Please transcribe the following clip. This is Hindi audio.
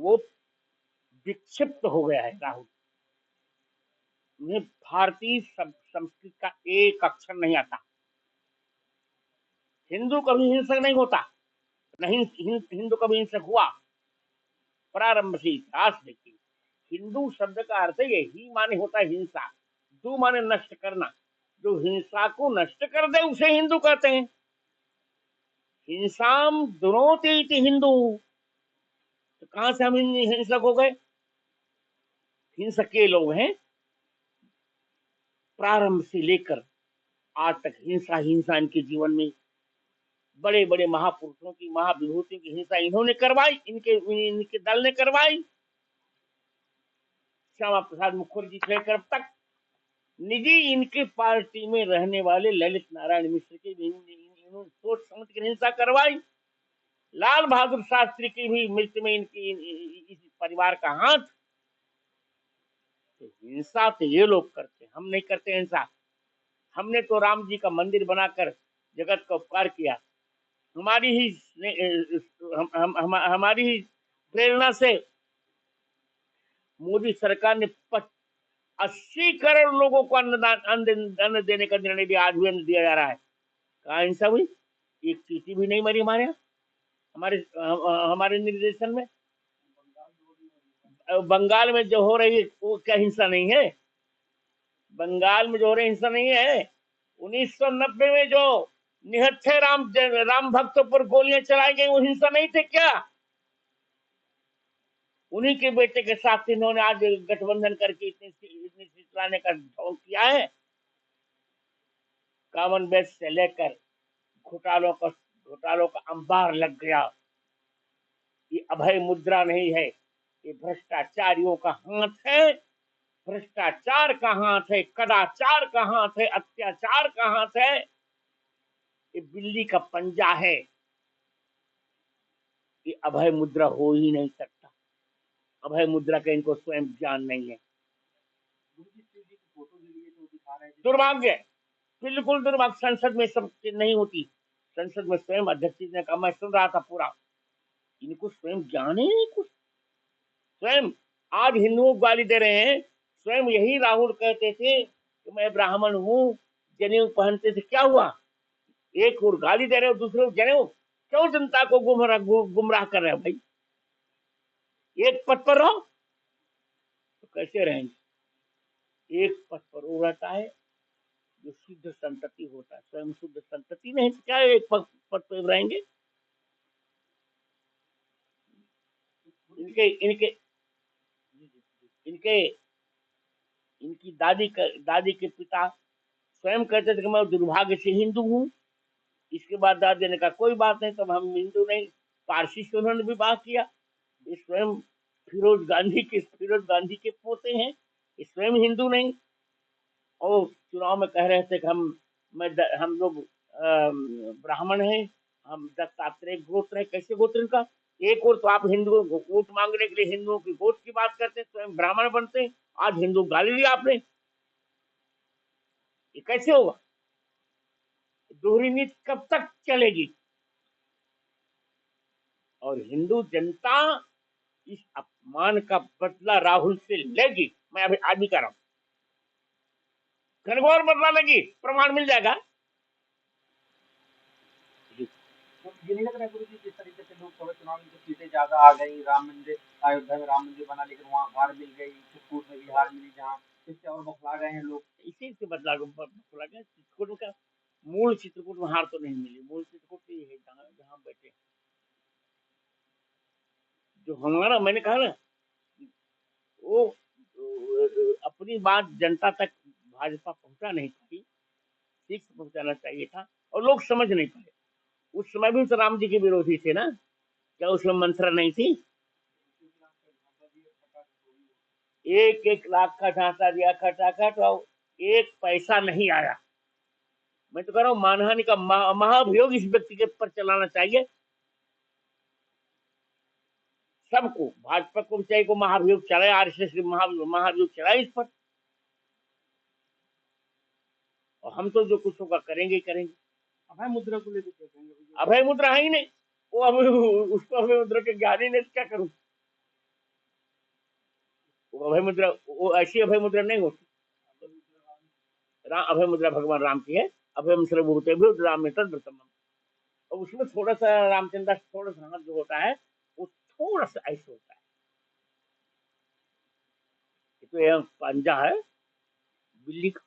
वो विक्षिप्त हो गया है राहुल। उन्हें भारतीय संस्कृति का एक अक्षर नहीं आता। हिंदू कभी हिंसक नहीं होता, नहीं हिंदू कभी हिंसक हुआ। प्रारंभ से इतिहास देखिए, हिंदू शब्द का अर्थ यही माने होता है हिंसा। दू माने नष्ट करना, जो हिंसा को नष्ट कर दे उसे हिंदू कहते हैं। हिंसाम दुनोति इति हिंदू। तो कहां से हम हिंसक हो गए? हिंसक के लोग हैं। प्रारंभ से लेकर आज तक हिंसा हिंसा इनके जीवन में, बड़े बड़े महापुरुषों की महाविभूतियों की हिंसा इन्होंने करवाई, इनके इनके दल ने करवाई। श्यामा प्रसाद मुखर्जी से लेकर अब तक निजी इनकी पार्टी में रहने वाले ललित नारायण मिश्र की भी इन्होंने सोच समझ कर हिंसा करवाई। लाल बहादुर शास्त्री की भी मृत्यु में इनकी इस परिवार का हाथ। तो हिंसा तो ये लोग करते, हम नहीं करते हिंसा। हमने तो राम जी का मंदिर बनाकर जगत का उपकार किया। हमारी ही हमारी ही प्रेरणा से मोदी सरकार ने 80 करोड़ लोगों को अन्नदान अन्न देने का निर्णय दिया। आज भी अन्न दिया जा रहा है। कहा हिंसा हुई? एक चींटी भी नहीं मरी हमारे यहाँ, हमारे निर्देशन में। बंगाल में जो हो रही है वो क्या हिंसा नहीं है? बंगाल में जो हो रही हिंसा नहीं है? 1990 में जो निहत्थे राम भक्तों पर गोलियां चलाई गई वो हिंसा नहीं थे क्या? उन्हीं के बेटे के साथ इन्होंने आज गठबंधन करके इतनी सीट लाने का ढोंग किया है। कॉमनवेल्थ से लेकर घोटालों का अंबार लग गया। ये अभय मुद्रा नहीं है, ये भ्रष्टाचारियों का हाथ है। भ्रष्टाचार का हाथ है, कदाचार का हाथ है, अत्याचार का हाथ है। ये बिल्ली का पंजा है। ये अभय मुद्रा हो ही नहीं सकता। अभय मुद्रा का इनको स्वयं ज्ञान नहीं है। दुर्भाग्य, बिल्कुल दुर्भाग्य। संसद में सब नहीं होती। संसद में स्वयं अध्यक्ष ने कहा, मैं सुन रहा था पूरा, इनको स्वयं ज्ञान ही नहीं कुछ। स्वयं आज हिंदुओं को गाली दे रहे हैं। स्वयं यही राहुल कहते थे कि मैं ब्राह्मण हूँ, जनेऊ पहनते थे। क्या हुआ? एक और गाली दे रहे हो, दूसरे को जनेऊ। क्यों जनता को गुमराह कर रहे हो भाई? एक पद पर रहो तो कैसे रहेंगे? एक पद पर वो रहता है जो शुद्ध संतति होता है। स्वयं शुद्ध संतति नहीं तो क्या एक पद पर रहेंगे? इनके इनके इनके इनकी दादी के पिता स्वयं कहते थे कि मैं दुर्भाग्य से हिंदू हूँ। इसके बाद दादी ने कहा कोई बात नहीं, तब हम हिंदू नहीं। पारसी से उन्होंने विवाह किया। ये स्वयं फिरोज गांधी के पोते हैं। ये स्वयं हिंदू नहीं। और चुनाव में कह रहे थे कि हम लोग ब्राह्मण हैं, हम दत्तात्रेय गोत्र है। कैसे गोत्र इनका? एक और तो आप हिंदुओं को वोट मांगने के लिए हिंदुओं की वोट की बात करते हैं, स्वयं ब्राह्मण बनते हैं। आज हिंदू गाली दिया आपने, ये कैसे होगा? दोहरी नीति कब तक चलेगी? और हिंदू जनता इस अपमान का बदला राहुल से लेगी। मैं अभी आज भी कह रहा हूं, घनघोर बदला लेगी। प्रमाण मिल जाएगा। ये नहीं लग रहा गुरु जी, जिस तरीके से लोकसभा चुनाव में जो सीटें ज्यादा आ गई, राम मंदिर अयोध्या में राम मंदिर बना, लेकिन वहाँ हार मिल गई, चित्रकूट में भी हार मिली, जहाँ इससे और बौखला गए हैं लोग। इसी से बदला गया। चित्रकूट का मूल चित्रकूट में हार तो नहीं मिली। मूल चित्रकूट तो ये है जहाँ बैठे। जो हमारा, मैंने कहा ना, वो अपनी बात जनता तक भाजपा पहुंचा नहीं पाई। ठीक से पहुंचाना चाहिए था और लोग समझ नहीं पाए। उस समय भी तो राम जी के विरोधी थे ना। क्या उसमें मंत्रा नहीं थी? 1-1 लाख का ढांचा दिया खटाखट और 1 पैसा नहीं आया। मैं तो कह रहा हूँ मानहानि का महाभियोग इस व्यक्ति के पर चलाना चाहिए सबको। भाजपा को चाहिए को महाभियोग चलाए, आरएसएस महाभियोग चलाए इस पर। और हम तो जो कुछ होगा करेंगे ही करेंगे। अभय मुद्रा को लेकर क्या कहेंगे? अभय मुद्रा है ही नहीं वो। अब उसको अभय मुद्रा के ज्ञान ही नहीं, क्या करूं? वो अभय मुद्रा, वो ऐसी अभय मुद्रा नहीं होती। अभय मुद्रा भगवान राम की है। अभयम सर्वभूते भी राम में तद्व्रतम। और उसमें थोड़ा सा रामचंद्र थोड़ा सा हाथ जो होता है वो थोड़ा सा ऐसे होता है। तो यह पंजा है बिल्ली का,